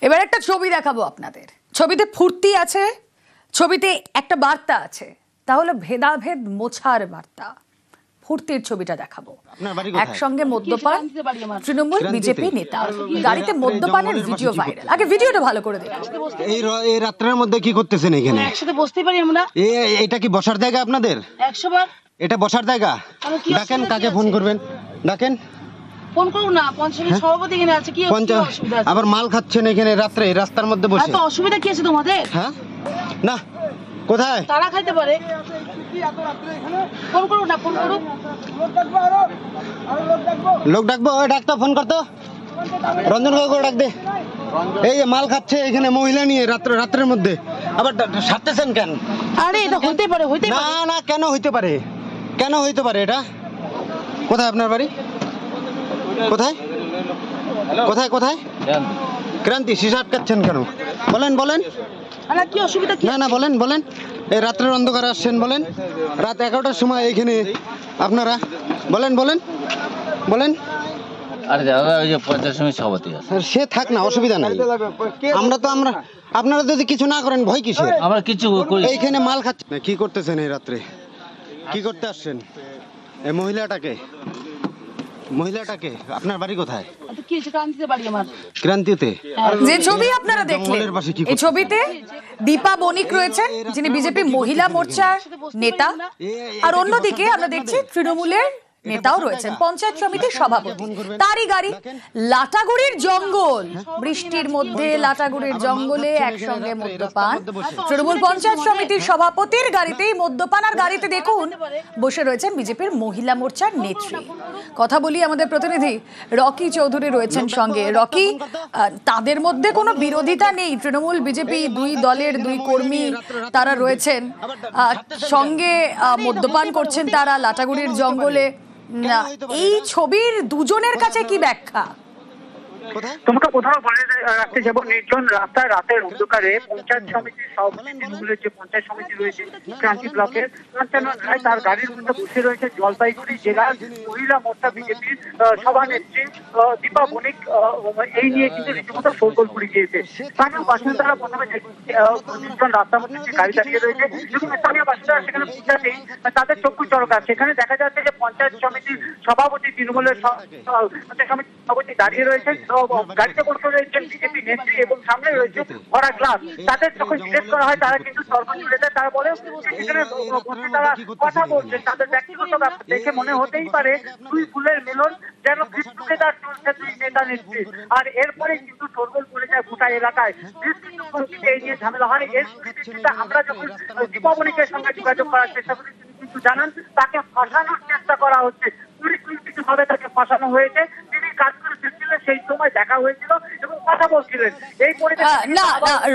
এবার একটা ছবি দেখাবো আপনাদের। ছবিতে ফুর্তি আছে, ছবিতে একটা বার্তা আছে, তাহলে ভেদাভেদ মোছার বার্তা। ফুর্তির ছবিটা দেখাবো, একসঙ্গে মদ্যপান, তৃণমূল বিজেপি নেতা, গাড়িতে মদ্যপানের ভিডিও ভাইরাল। আগে ভিডিওটা ভালো করে দেখুন। এই রাত্রের মধ্যে কি করতেছেন এখানে? একসাথে বসতে পারি আমরা? এটা কি বসার জায়গা আপনাদের? 100 বার এটা বসার জায়গা? ডাকেন, কাকে ফোন করবেন ডাকেন। ফোন করুন না, পঞ্চায়েতের সভাপতি এখানে আছে। কি অসুবিধা আছে? আবার মাল খাচ্ছেন এখানে রাত্রে রাস্তার মধ্যে বসে? এত অসুবিধা কি আছে তোমাদের? হ্যাঁ না, কোথায় তারা খাইতে পারে? ফোন করুন না, ফোন করুন। লোক ডাকবো? ওই ডাকতো, ফোন করতো। রঞ্জন কাকু ডাক দে। এই যে মাল খাচ্ছে এখানে মহিলা নিয়ে রাত্রের মধ্যে, আবার সারতেছেন কেন? আরে এটা হইতে পারে, হইতে না পারে। না, কেন হইতে পারে? কেন হইতে পারে এটা? কোথায় আপনার বাড়ি? কোথায় কোথায় কোথায়? ক্রান্তি, শিশা আটকাচ্ছেন কেন? বলেন বলেন। আরে কি অসুবিধা কি? না না, বলেন বলেন। এই রাত্রের অন্ধকার আসছেন, বলেন। রাত 11টার সময় এখানে আপনারা বলেন বলেন বলেন। আরে দাদা, ওই যে পঞ্চায়েত সমিতির সভাপতি আছে, সে থাক না, অসুবিধা নাই। আমরা আপনারা যদি কিছু না করেন ভয় কিসের? আমরা কিছু করি। এইখানে মাল খাচ্ছে না। কি করতেছেন এই রাত্রে? কি করতে আসছেন? এই মহিলাটাকে আপনার বাড়ি কোথায়? তো কি হইছে? ক্রান্তিতে বাড়ি আমার। ক্রান্তিতে? যে ছবি আপনারা দেখলেন, এই ছবিতে দীপা বণিক রয়েছেন, যিনি বিজেপি মহিলা মোর্চার নেতা, আর অন্যদিকে আমরা দেখছি তৃণমূলের নেতাও রয়েছেন, পঞ্চায়েত সমিতির সভাপতি। তারই গাড়ি, লাটাগুড়ির জঙ্গল, বৃষ্টির মধ্যে লাটাগুড়ির জঙ্গলে একসঙ্গে মদ্যপান। তৃণমূল পঞ্চায়েত সমিতির সভাপতির গাড়িতেই মদ্যপান, আর গাড়িতে দেখুন বসে রয়েছেন বিজেপির মহিলা মোর্চার নেত্রী। কথা বলি, আমাদের প্রতিনিধি রকি চৌধুরী রয়েছেন সঙ্গে। রকি, তাদের মধ্যে কোনো বিরোধিতা নেই, তৃণমূল বিজেপি দুই দলের দুই কর্মী তারা রয়েছেন, সঙ্গে মদ্যপান করছেন তারা লাটাগুড়ির জঙ্গলে। না, এই ছবির দুজনের কাছে কি ব্যাখ্যা? তোমাকে কোথাও বলে রাখতে যাবো, নির্জন রাস্তায় রাতের অন্ধকারে পঞ্চায়েত সমিতির সভাপতি, তৃণমূলের যে পঞ্চায়েত সমিতি রয়েছে ক্রান্তি ব্লকের, তার গাড়ির মধ্যে বসে রয়েছে জলপাইগুড়ি জেলার মহিলা মোর্চা বিজেপির সভানেত্রী দীপা বণিক। এই নিয়ে কিন্তু রীতিমতো শোরগোল পড়ে গিয়েছে। স্থানীয় বাসিন্দারা প্রথমে নির্জন রাস্তার মধ্যে যে গাড়ি দাঁড়িয়ে রয়েছে, এবং স্থানীয় বাসিন্দারা সেখানে পৌঁছাতেই তাদের চক্ষু চরকা। সেখানে দেখা যাচ্ছে যে পঞ্চায়েত সমিতির সভাপতি, তৃণমূলের পঞ্চায়েত সমিতির সভাপতি দাঁড়িয়ে রয়েছেন, গাড়িতে বসে রয়েছেন বিজেপি নেত্রী, এবং সামনে রয়েছে ভরা গ্লাস। তাদের যখন জিজ্ঞেস করা হয় তারা কিন্তু তর্ক জুড়ে দেয়। তারা বলে সেখানে বসে তারা কথা বলছেন। তাদের ব্যক্তিগত ব্যাপার দেখে মনে হতেই পারে দুই ফুলের মিলন, যেন তার চলছে দুই নেতা নেত্রী। আর এরপরে কিন্তু শোরগোল পড়ে যায় গোটা এলাকায়। এই নিয়ে ঝামেলা হয়। এর পরিপ্রেক্ষিতে আমরা যখন দীপা বণিকের সঙ্গে যোগাযোগ করার চেষ্টা করি, তিনি কিন্তু জানান তাকে ফাঁসানোর চেষ্টা করা হচ্ছে, পরিকল্পিতভাবে তাকে ফাঁসানো হয়েছে। তিনি কাজ করে ফিরছিলেন, সেই সময় দেখা হয়েছিল এবং কথা বলছিলেন। এই না না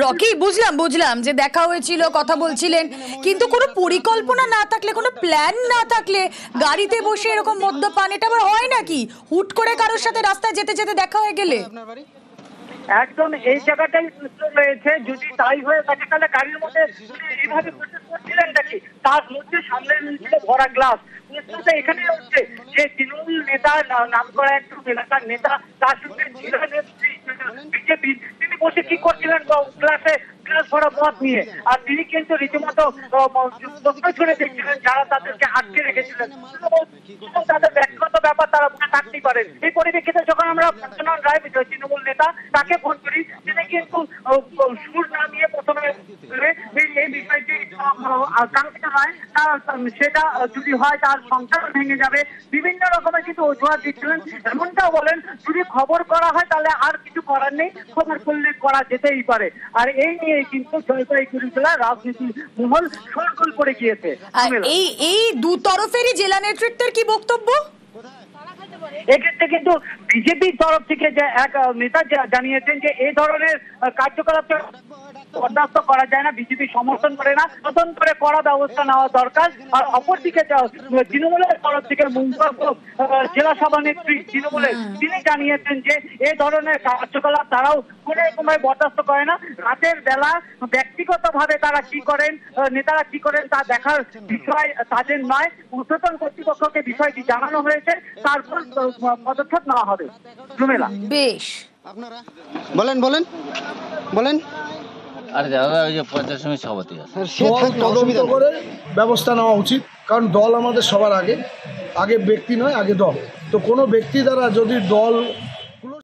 রকি, বুঝলাম যে দেখা হয়েছিল, কথা বলছিলেন, কিন্তু কোনো পরিকল্পনা না থাকলে, কোনো প্ল্যান না থাকলে গাড়িতে বসে এরকম মদ্যপান, এটা আবার হয় নাকি? হুট করে কারোর সাথে রাস্তায় যেতে যেতে দেখা হয়ে গেলে? একদম এই জায়গাটাই রয়েছে। যদি তাই হয়ে থাকে তাহলে গাড়ির মধ্যে এইভাবে করছিলেন নাকি? তার মধ্যে সামনে ছিল ভরা গ্লাস। এখানে হচ্ছে যে তৃণমূল নেতা, নাম করা একটু এলাকার নেতা, তার সঙ্গে বিজেপি, তিনি বসে কি করছিলেন গ্লাস ভরা মদ নিয়ে। আর তিনি কিন্তু রীতিমতো ছুড়ে দেখছিলেন যারা তাদেরকে আটকে রেখেছিলেন। তাদের ব্যক্তিগত ব্যাপার, তারা মনে থাকতেই পারেন। এই পরিপ্রেক্ষিতে যখন আমরা পঞ্চানন রায়, তৃণমূল নেতা, তাকে ফোন করি, তিনি কিন্তু সুর না নিয়ে প্রথমে এই বিষয়টি কাঙ্ক্ষিত নয়, সেটা যদি হয় তার সংসার ভেঙে যাবে, বিভিন্ন রকমের কিন্তু অজুহাত দিচ্ছিলেন। এমনটাও বলেন যদি খবর করা হয় তাহলে আর কিছু করার নেই, খবর করলে করা যেতেই পারে। আর এই নিয়ে কিন্তু জলপাইগুড়ি জেলার রাজনীতি মহল শোরগোল পড়ে গিয়েছে। এই দু তরফেরই জেলা নেতৃত্বের কি বক্তব্য? এক্ষেত্রে কিন্তু বিজেপির তরফ থেকে যে এক নেতা জানিয়েছেন যে এই ধরনের কার্যকলাপ বরদাস্ত করা যায় না, বিজেপি সমর্থন করে না, নতুন করে কড়া ব্যবস্থা নেওয়া দরকার। আর অপরদিকে তৃণমূলের তরফ থেকে জেলা সভানেত্রী তৃণমূলের, তিনি জানিয়েছেন যে এই ধরনের কার্যকলাপ তারাও কোনো রকমের বরদাস্ত করে না। রাতের বেলা ব্যক্তিগতভাবে তারা কি করেন, নেতারা কি করেন তা দেখার বিষয় তাদের নয়। ঊর্ধ্বতন কর্তৃপক্ষকে বিষয়টি জানানো হয়েছে, তারপর পদক্ষেপ নেওয়া হবে। বেশ, আপনারা বলেন বলেন। আরে দাদা ওই যে পঞ্চায়েত সমিতির সভাপতি আছে। সে দল থাকলে তদন্ত অসুবিধা নেই। করে ব্যবস্থা নেওয়া উচিত, কারণ দল আমাদের সবার আগে ব্যক্তি নয়, আগে দল। তো কোনো ব্যক্তি দ্বারা যদি দল